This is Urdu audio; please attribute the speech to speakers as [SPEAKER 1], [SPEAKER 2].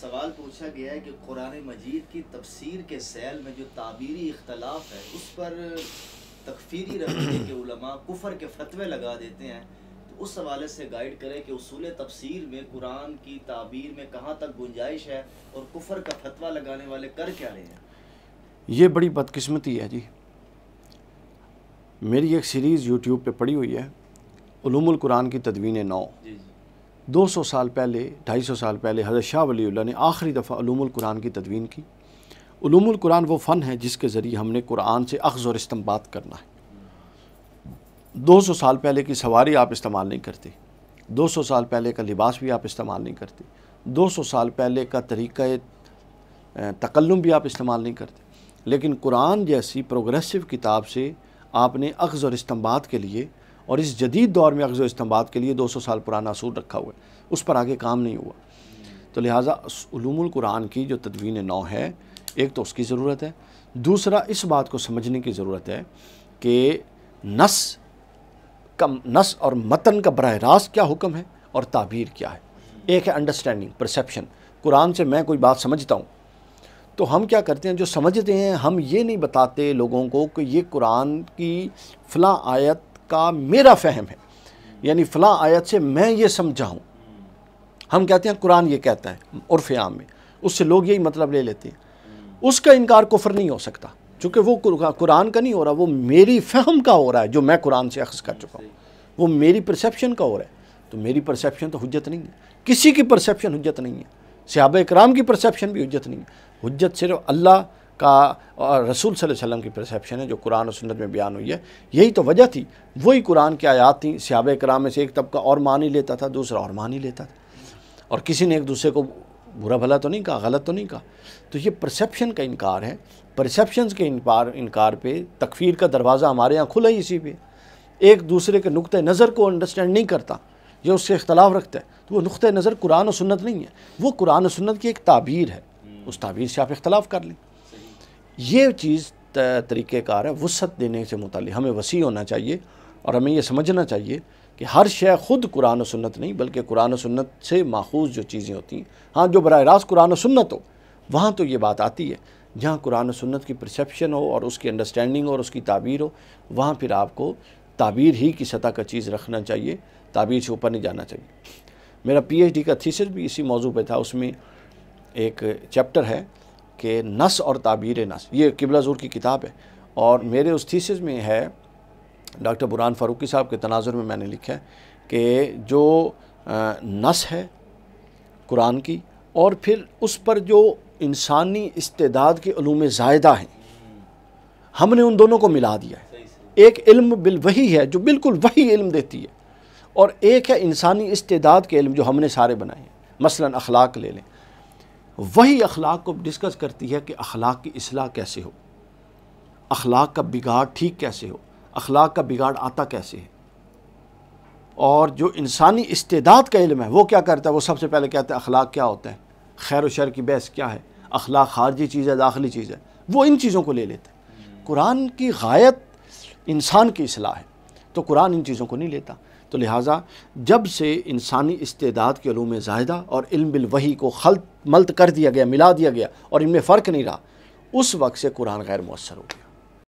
[SPEAKER 1] سوال پوچھا گیا ہے کہ قرآن مجید کی تفسیر کے سیل میں جو تعبیری اختلاف ہے اس پر تکفیری رویے کے علماء کفر کے فتوے لگا دیتے ہیں، تو اس حوالے سے گائیڈ کرے کہ اصول تفسیر میں قرآن کی تعبیر میں کہاں تک گنجائش ہے اور کفر کا فتویٰ لگانے والے کر کیا رہے ہیں؟ یہ
[SPEAKER 2] بڑی بدقسمتی ہے جی. میری ایک سیریز یوٹیوب پہ پڑی ہوئی ہے، علوم القرآن کی تدوین 9. 200 سال پہلے 250 سال پہلے حضرت شاہ ولی اللہ نے آخری دفعہ علوم القرآن کی تدوین کی. علوم القرآن وہ فن ہے جس کے ذریعے ہم نے قرآن سے اخذ اور استنباط کرنا ہے. 200 سال پہلے کی سواری آپ استعمال نہیں کرتے، 200 سال پہلے کا لباس بھی آپ استعمال نہیں کرتے، 200 سال پہلے کا طریقہ تکلم بھی آپ استعمال نہیں کرتے، لیکن قرآن جیسی پروگریسو کتاب سے آپ نے اخذ اور استنباط کے لیے، اور اس جدید دور میں اخذ و استنباط کے لیے 200 سال پرانا اصول رکھا ہوا ہے، اس پر آگے کام نہیں ہوا. تو لہٰذا علوم القرآن کی جو تدوین 9 ہے، ایک تو اس کی ضرورت ہے، دوسرا اس بات کو سمجھنے کی ضرورت ہے کہ نص اور متن کا براہ راست کیا حکم ہے اور تعبیر کیا ہے. ایک ہے انڈرسٹینڈنگ، پرسیپشن. قرآن سے میں کوئی بات سمجھتا ہوں تو ہم کیا کرتے ہیں، جو سمجھتے ہیں ہم یہ نہیں بتاتے لوگوں کو کہ یہ قرآن کی فلاں آیت کا میرا فہم ہے، یعنی فلاں آیت سے میں یہ سمجھا ہوں. ہم کہتے ہیں قرآن یہ کہتا ہے عرف عام میں، اس سے لوگ یہی مطلب لے لیتے ہیں. اس کا انکار کفر نہیں ہو سکتا، چونکہ وہ قرآن کا نہیں ہو رہا، وہ میری فہم کا ہو رہا ہے جو میں قرآن سے اخذ کر چکا ہوں. وہ میری پرسیپشن کا ہو رہا ہے، تو میری پرسیپشن تو حجت نہیں ہے. کسی کی پرسیپشن حجت نہیں ہے، صحابہ اکرام کی پرسیپشن بھی حجت نہیں ہے. حجت صرف اللہ کا اور رسول صلی اللہ علیہ وسلم کی پرسیپشن ہے جو قرآن و سنت میں بیان ہوئی ہے. یہی تو وجہ تھی، وہی قرآن کی آیات تھیں. صحابہ اکرام میں سے ایک طبقہ اور معنی لیتا تھا، دوسرا اور معنی لیتا تھا، اور کسی نے ایک دوسرے کو برا بھلا تو نہیں کہا، غلط تو نہیں کہا. تو یہ پرسیپشن کا انکار ہے. پرسیپشنز کے انکار پہ تکفیر کا دروازہ ہمارے یہاں کھلا ہی اسی پہ. ایک دوسرے کے نقطۂ نظر کو انڈرسٹینڈ نہیں کرتا، یہ اس سے اختلاف رکھتا ہے، تو وہ نقطۂ نظر قرآن و سنت نہیں ہے، وہ قرآن و سنت کی ایک تعبیر ہے. اس تعبیر سے آپ اختلاف کر لیں. یہ چیز طریقہ کار ہے وسعت دینے سے متعلق. ہمیں وسیع ہونا چاہیے اور ہمیں یہ سمجھنا چاہیے کہ ہر شے خود قرآن و سنت نہیں، بلکہ قرآن و سنت سے ماخوذ جو چیزیں ہوتی ہیں، ہاں جو براہ راست قرآن و سنت ہو وہاں تو یہ بات آتی ہے. جہاں قرآن و سنت کی پرسیپشن ہو اور اس کی انڈرسٹینڈنگ اور اس کی تعبیر ہو، وہاں پھر آپ کو تعبیر ہی کی سطح کا چیز رکھنا چاہیے، تعبیر سے اوپر نہیں جانا چاہیے. میرا پی ایچ ڈی کا تھیسس بھی اسی موضوع پہ تھا. اس میں ایک چیپٹر ہے کہ نص اور تعبیر نص، یہ قبلہ زور کی کتاب ہے، اور میرے اس تھیسس میں ہے ڈاکٹر برہان فاروقی صاحب کے تناظر میں نے لکھا ہے کہ جو نص ہے قرآن کی، اور پھر اس پر جو انسانی استعداد کے علوم زائدہ ہیں، ہم نے ان دونوں کو ملا دیا ہے. ایک علم بالوحی ہے جو بالکل وحی علم دیتی ہے، اور ایک ہے انسانی استعداد کے علم جو ہم نے سارے بنائے ہیں. مثلا اخلاق لے لیں، وہی اخلاق کو ڈسکس کرتی ہے کہ اخلاق کی اصلاح کیسے ہو، اخلاق کا بگاڑ ٹھیک کیسے ہو، اخلاق کا بگاڑ آتا کیسے ہے. اور جو انسانی استعداد کا علم ہے وہ کیا کرتا ہے، وہ سب سے پہلے کہتا ہے اخلاق کیا ہوتا ہے، خیر و شر کی بحث کیا ہے، اخلاق خارجی چیز ہے داخلی چیز ہے، وہ ان چیزوں کو لے لیتا ہے. قرآن کی غایت انسان کی اصلاح ہے، تو قرآن ان چیزوں کو نہیں لیتا. تو لہٰذا جب سے انسانی استعداد کے علوم زائدہ اور علم بالوحی کو خلط ملط کر دیا گیا، ملا دیا گیا، اور ان میں فرق نہیں رہا، اس وقت سے قرآن غیر مؤثر ہو گیا.